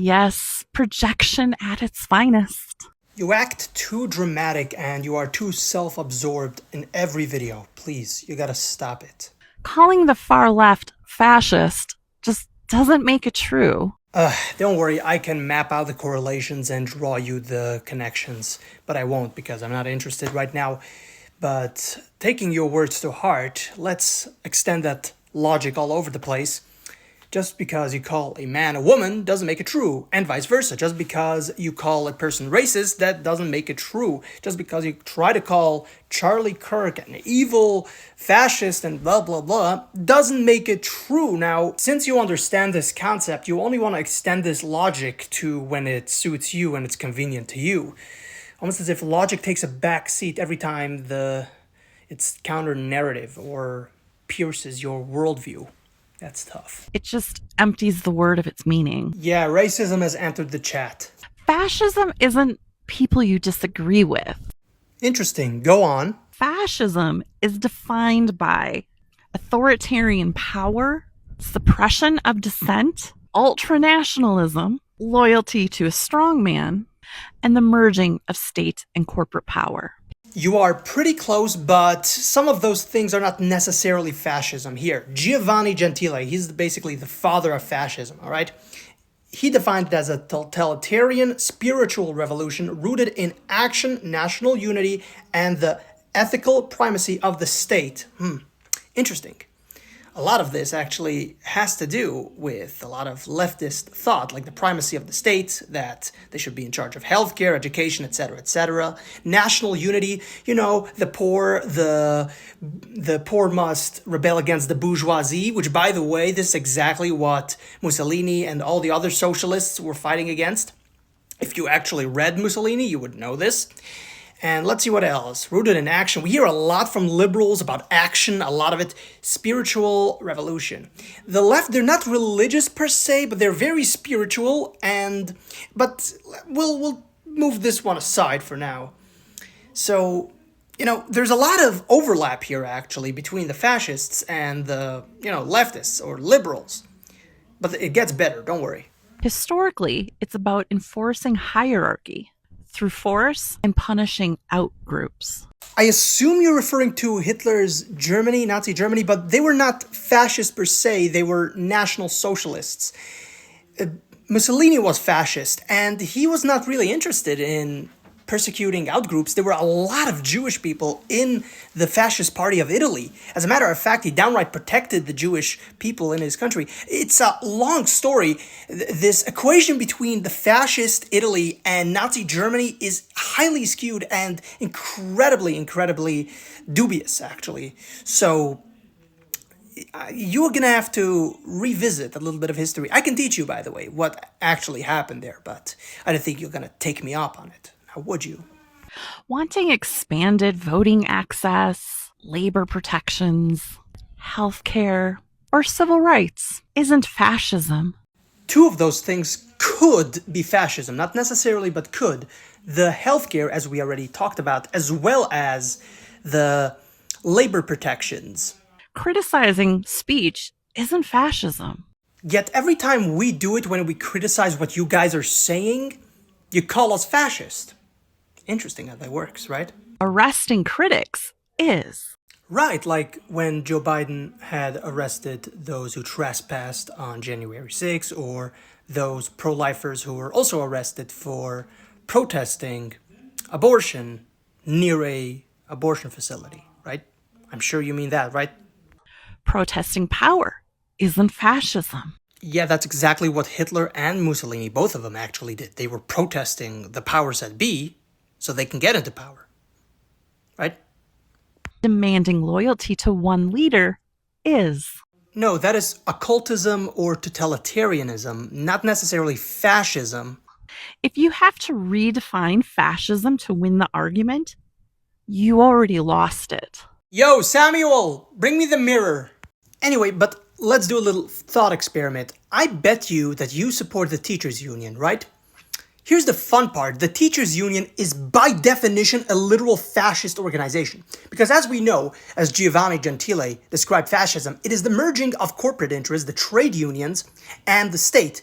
Yes, projection at its finest. You act too dramatic and you are too self-absorbed in every video. Please, you gotta stop it. Calling the far left fascist just doesn't make it true. Don't worry, I can map out the correlations and draw you the connections, but I won't because I'm not interested right now. But taking your words to heart, let's extend that logic all over the place. Just because you call a man a woman doesn't make it true, and vice versa. Just because you call a person racist, that doesn't make it true. Just because you try to call Charlie Kirk an evil fascist and blah blah blah, doesn't make it true. Now, since you understand this concept, you only want to extend this logic to when it suits you and it's convenient to you. Almost as if logic takes a back seat every time it's counter-narrative or pierces your worldview. That's tough. It just empties the word of its meaning. Yeah, racism has entered the chat. Fascism isn't people you disagree with. Interesting. Go on. Fascism is defined by authoritarian power, suppression of dissent, ultranationalism, loyalty to a strongman, and the merging of state and corporate power. You are pretty close, but some of those things are not necessarily fascism. Here, Giovanni Gentile, he's basically the father of fascism, all right? He defined it as a totalitarian spiritual revolution rooted in action, national unity, and the ethical primacy of the state. Interesting. A lot of this actually has to do with a lot of leftist thought, like the primacy of the state, that they should be in charge of healthcare, education, etc., etc. National unity, the poor must rebel against the bourgeoisie, which, by the way, this is exactly what Mussolini and all the other socialists were fighting against. If you actually read Mussolini, you would know this. And let's see what else. Rooted in action. We hear a lot from liberals about action, a lot of it spiritual revolution. The left, they're not religious per se, but they're very spiritual, but we'll move this one aside for now. So, there's a lot of overlap here actually between the fascists and the, leftists or liberals. But it gets better, don't worry. Historically, it's about enforcing hierarchy through force and punishing out-groups. I assume you're referring to Hitler's Germany, Nazi Germany, but they were not fascist per se, they were National Socialists. Mussolini was fascist, and he was not really interested in persecuting outgroups. There were a lot of Jewish people in the fascist party of Italy. As a matter of fact, he downright protected the Jewish people in his country. It's a long story. This equation between the fascist Italy and Nazi Germany is highly skewed and incredibly dubious, actually. So you're gonna have to revisit a little bit of history. I can teach you, by the way, what actually happened there, but I don't think you're gonna take me up on it. Would you? Wanting expanded voting access, labor protections, healthcare, or civil rights isn't fascism. Two of those things could be fascism, not necessarily, but could. The healthcare, as we already talked about, as well as the labor protections. Criticizing speech isn't fascism. Yet every time we do it, when we criticize what you guys are saying, you call us fascist. Interesting how that works, right? Arresting critics is. Right, like when Joe Biden had arrested those who trespassed on January 6th, or those pro-lifers who were also arrested for protesting abortion near a abortion facility, right? I'm sure you mean that, right? Protesting power isn't fascism. Yeah, that's exactly what Hitler and Mussolini, both of them actually did. They were protesting the powers that be so they can get into power, right? Demanding loyalty to one leader is. No, that is occultism or totalitarianism, not necessarily fascism. If you have to redefine fascism to win the argument, you already lost it. Yo, Samuel, bring me the mirror. Anyway, but let's do a little thought experiment. I bet you that you support the teachers' union, right? Here's the fun part. The teachers' union is by definition a literal fascist organization. Because as we know, as Giovanni Gentile described fascism, it is the merging of corporate interests, the trade unions, and the state.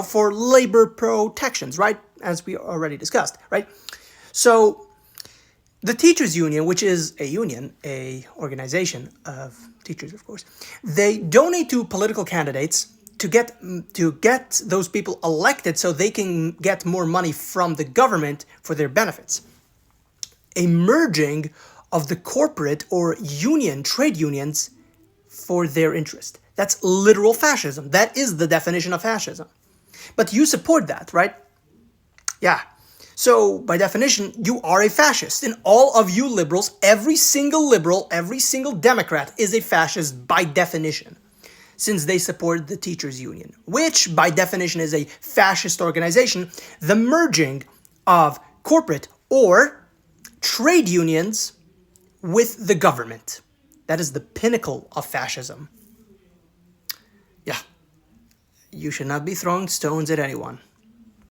for labor protections, right? As we already discussed, right? So the teachers union, which is a union, a organization of teachers, of course, they donate to political candidates to get those people elected so they can get more money from the government for their benefits. A merging of the corporate or trade unions for their interest. That's literal fascism. That is the definition of fascism. But you support that, right? Yeah. So, by definition, you are a fascist. And all of you liberals, every single liberal, every single Democrat is a fascist by definition, since they support the teachers union, which by definition is a fascist organization, the merging of corporate or trade unions with the government. That is the pinnacle of fascism. Yeah. You should not be throwing stones at anyone.